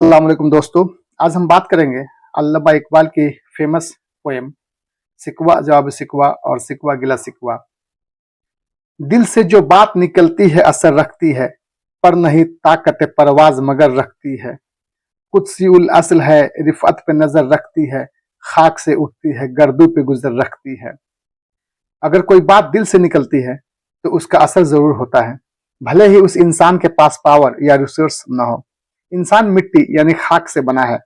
अस्सलाम वालेकुम दोस्तों। आज हम बात करेंगे अल्लामा इकबाल की फेमस पोएम सिकवा जवाब सिकवा और सिकवा गिला सिकवा। दिल से जो बात निकलती है असर रखती है, पर नहीं ताकत परवाज मगर रखती है। कुदसियुल असल है, रिफत पे नजर रखती है, खाक से उठती है, गर्दू पे गुजर रखती है। अगर कोई बात दिल से निकलती है तो उसका असर जरूर होता है, भले ही उस इंसान के पास पावर या रिसोर्स न हो। इंसान मिट्टी यानी खाक से बना है,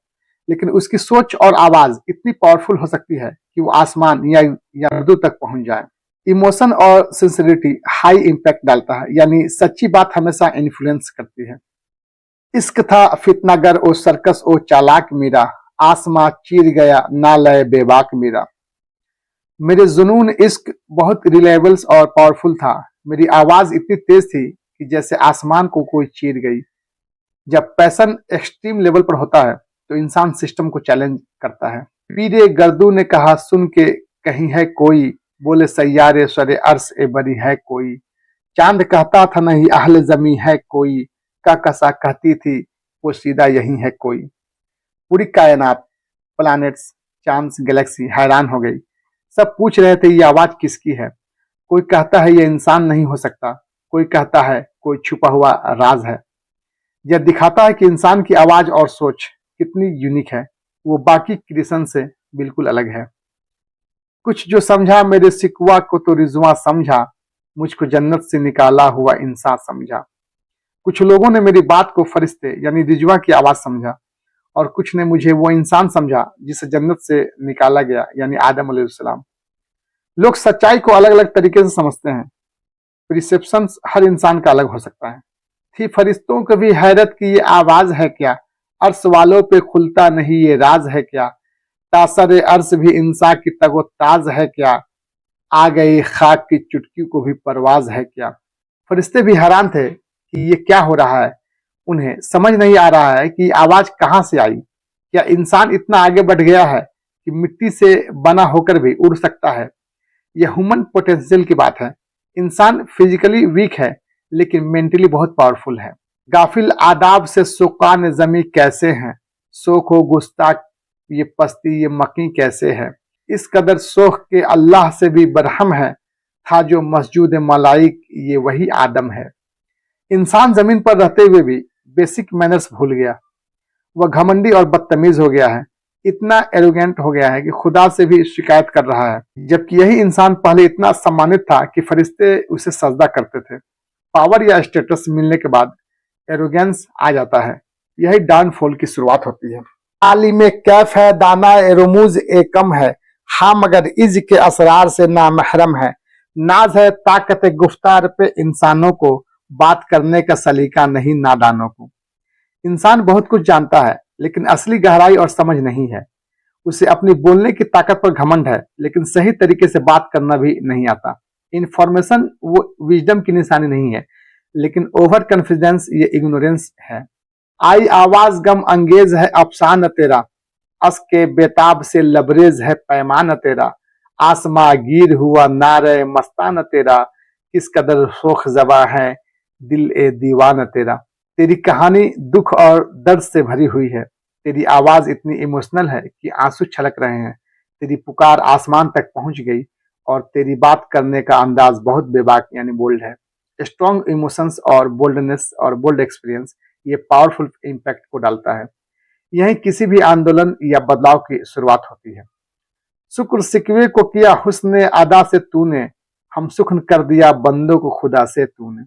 लेकिन उसकी सोच और आवाज इतनी पावरफुल हो सकती है कि वो आसमान या उर्दू तक पहुंच जाए। इमोशन और सिंसियरिटी हाई इम्पैक्ट डालता है, यानी सच्ची बात हमेशा इन्फ्लुएंस करती है। इश्क था फितनागर ओ सर्कस ओ चालाक मीरा, आसमां चीर गया ना लय बेबाक मीरा। मेरे जुनून इश्क बहुत रिलेबल्स और पावरफुल था। मेरी आवाज इतनी तेज थी कि जैसे आसमान को कोई चीर गई। जब पैशन एक्सट्रीम लेवल पर होता है तो इंसान सिस्टम को चैलेंज करता है। पीरे गर्दू ने कहा सुन के, कहीं है कोई, बोले सैयारे सरे अर्श ए बरी है कोई। चांद कहता था नहीं अहले जमी है कोई, का कसा कहती थी वो सीधा यही है कोई। पूरी कायनात, प्लैनेट्स, चांद, गैलेक्सी हैरान हो गई। सब पूछ रहे थे ये आवाज किसकी है। कोई कहता है ये इंसान नहीं हो सकता, कोई कहता है कोई छुपा हुआ राज है। यह दिखाता है कि इंसान की आवाज और सोच कितनी यूनिक है, वो बाकी क्रिएशन से बिल्कुल अलग है। कुछ जो समझा मेरे सिकवा को तो रिजवा समझा, मुझको जन्नत से निकाला हुआ इंसान समझा। कुछ लोगों ने मेरी बात को फरिश्ते यानी रिजवा की आवाज समझा, और कुछ ने मुझे वो इंसान समझा जिसे जन्नत से निकाला गया यानी आदम अलैहिस्सलाम। लोग सच्चाई को अलग अलग तरीके से समझते हैं। रिसेप्शन हर इंसान का अलग हो सकता है। थी फरिश्तों को भी हैरत की ये आवाज है क्या, अर्श वालों पे खुलता नहीं ये राज है क्या। तासर अर्श भी इंसान की तगो ताज है क्या, आ गई खाक की चुटकी को भी परवाज है क्या। फरिश्ते भी हैरान थे कि ये क्या हो रहा है। उन्हें समझ नहीं आ रहा है कि आवाज कहां से आई। क्या इंसान इतना आगे बढ़ गया है कि मिट्टी से बना होकर भी उड़ सकता है। यह ह्यूमन पोटेंशियल की बात है। इंसान फिजिकली वीक है लेकिन मेंटली बहुत पावरफुल है। गाफिल आदाब से सुकान जमी कैसे हैं, सोख हो गुस्ताख ये पस्ती ये मकी कैसे है। इस कदर सोख के अल्लाह से भी बरहम है, था जो मस्जूद मलाइक ये वही आदम है। इंसान जमीन पर रहते हुए भी बेसिक मैनर्स भूल गया। वह घमंडी और बदतमीज हो गया है। इतना एरोगेंट हो गया है कि खुदा से भी शिकायत कर रहा है, जबकि यही इंसान पहले इतना सम्मानित था कि फरिश्ते उसे सजदा करते थे। पावर या स्टेटस मिलने के बाद एरोगेंस आ जाता है। यही डाउनफॉल की शुरुआत होती है। आलिम कैफ है दाना रमूज एकम है, हाँ मगर इज के असरार से नामहरम है। नाज है ताकत गुफ्तार पे इंसानों को, बात करने का सलीका नहीं नादानों को। इंसान बहुत कुछ जानता है लेकिन असली गहराई और समझ नहीं है। उसे अपनी बोलने की ताकत पर घमंड है लेकिन सही तरीके से बात करना भी नहीं आता। इंफॉर्मेशन वो विजडम की निशानी नहीं है, लेकिन ओवर कॉन्फिडेंस ये इग्नोरेंस है। आई आवाज गम अंगेज है अफसान तेरा, अस के बेताब से लबरेज है पैमान तेरा। आसमां गिर हुआ नारे मस्तान तेरा, किस कदर शोख जबा है दिल ए दीवान तेरा। तेरी कहानी दुख और दर्द से भरी हुई है। तेरी आवाज इतनी इमोशनल है कि आंसू छलक रहे हैं। तेरी पुकार आसमान तक पहुंच गई, और तेरी बात करने का अंदाज बहुत बेबाक यानी बोल्ड है। स्ट्रॉन्ग इमोशंस और बोल्डनेस और बोल्ड एक्सपीरियंस ये पावरफुल इम्पैक्ट को डालता है। यही किसी भी आंदोलन या बदलाव की शुरुआत होती है। शुक्र सिकवे को किया हुस्न अदा से तूने, हम सुखन कर दिया बंदों को खुदा से तूने।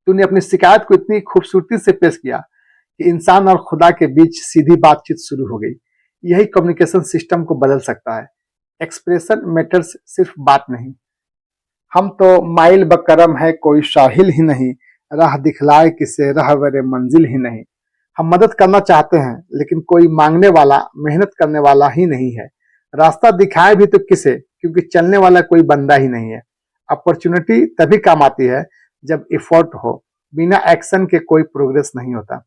तूने अपनी शिकायत को इतनी खूबसूरती से पेश किया कि इंसान और खुदा के बीच सीधी बातचीत शुरू हो गई। यही कम्युनिकेशन सिस्टम को बदल सकता है। एक्सप्रेशन मैटर्स, सिर्फ बात नहीं। हम तो माइल बकरम है कोई शाहिल ही नहीं, राह दिखलाए किसे रहवरे मंजिल ही नहीं। हम मदद करना चाहते हैं लेकिन कोई मांगने वाला, मेहनत करने वाला ही नहीं है। रास्ता दिखाए भी तो किसे, क्योंकि चलने वाला कोई बंदा ही नहीं है। अपॉर्चुनिटी तभी काम आती है जब एफर्ट हो। बिना एक्शन के कोई प्रोग्रेस नहीं होता।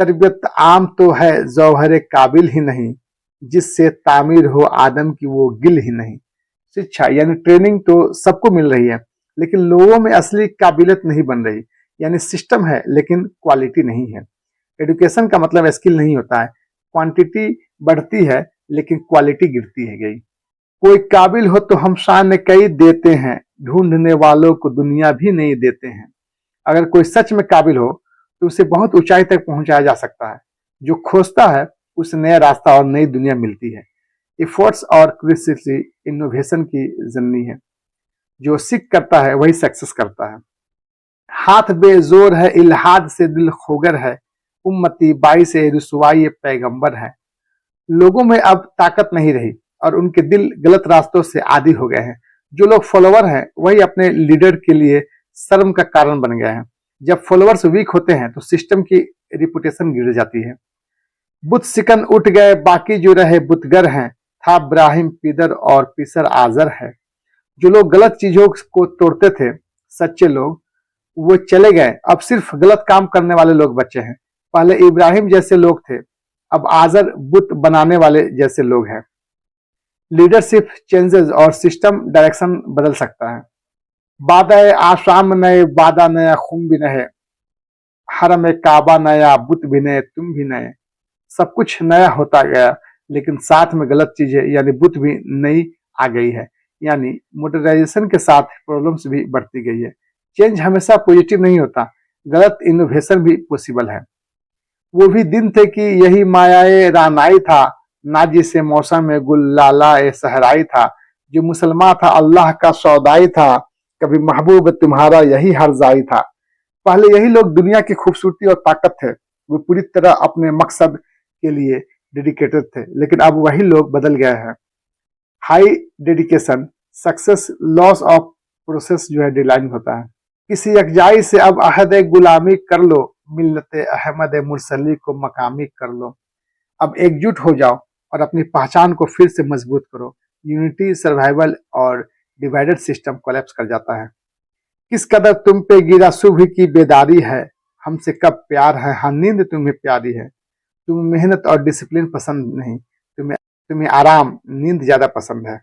तरबियत आम तो है जौहर काबिल ही नहीं, जिससे तामीर हो आदम की वो गिल ही नहीं। शिक्षा यानी ट्रेनिंग तो सबको मिल रही है, लेकिन लोगों में असली काबिलियत नहीं बन रही। यानी सिस्टम है लेकिन क्वालिटी नहीं है। एडुकेशन का मतलब स्किल नहीं होता है, क्वांटिटी बढ़ती है लेकिन क्वालिटी गिरती है गई। कोई काबिल हो तो हम शान कई देते हैं, ढूंढने वालों को दुनिया भी नहीं देते हैं। अगर कोई सच में काबिल हो तो उसे बहुत ऊंचाई तक पहुंचाया जा सकता है। जो खोजता है उसे नया रास्ता और नई दुनिया मिलती है। एफर्ट्स और क्रिएटिविटी इनोवेशन की जननी है। जो सीख करता है वही सक्सेस करता है। हाथ बेजोर है इल्हाद से दिल खोगर है, उम्मती बाई से रुसवाई पैगंबर है। लोगों में अब ताकत नहीं रही और उनके दिल गलत रास्तों से आदी हो गए हैं। जो लोग फॉलोवर हैं वही अपने लीडर के लिए शर्म का कारण बन गए हैं। जब फॉलोअर्स वीक होते हैं तो सिस्टम की रिपुटेशन गिर जाती है। बुत सिकन उठ गए बाकी जो रहे बुतगर हैं, था इब्राहिम पीदर और पीसर आजर है। जो लोग गलत चीजों को तोड़ते थे, सच्चे लोग, वो चले गए। अब सिर्फ गलत काम करने वाले लोग बचे हैं। पहले इब्राहिम जैसे लोग थे, अब आजर बुत बनाने वाले जैसे लोग हैं। लीडरशिप चेंजेस और सिस्टम डायरेक्शन बदल सकता है। बादा आशाम नए, बादा नया खून भी नए, हरम काबा नया, बुत भी नए, तुम भी नए। सब कुछ नया होता गया लेकिन साथ में गलत चीजें यानी बुत भी नई आ गई है। यानी मॉडर्नाइजेशन के साथ प्रॉब्लम्स भी बढ़ती गई है। चेंज हमेशा पॉजिटिव नहीं होता, गलत इनोवेशन भी पॉसिबल है। वो भी दिन थे कि यही मायाए रानाई था, ना जिसे मौसम में गुल्लाला सहराई था। जो मुसलमान था अल्लाह का सौदाई था, कभी महबूब तुम्हारा यही हरजाई था। पहले यही लोग दुनिया की खूबसूरती और ताकत थे। वो पूरी तरह अपने मकसद के लिए डेडिकेटेड थे, लेकिन अब वही लोग बदल गए हैं। High dedication success loss of process जो है डिलाइन होता है। किसी यकजाई से अब अहद गुलामी कर लो, मिल्लत अहमद मुरसली को मकामी कर लो। अब एकजुट हो जाओ और अपनी पहचान को फिर से मजबूत करो। यूनिटी सर्वाइवल और डिवाइडेड सिस्टम कोलैप्स कर जाता है। किस कदर तुम पे गिरा सुबह की बेदारी है, हमसे कब प्यार है, हाँ नींद तुम्हें प्यारी है। तुम्हें मेहनत और डिसिप्लिन पसंद नहीं, तुम्हें तुम्हें आराम नींद ज्यादा पसंद है।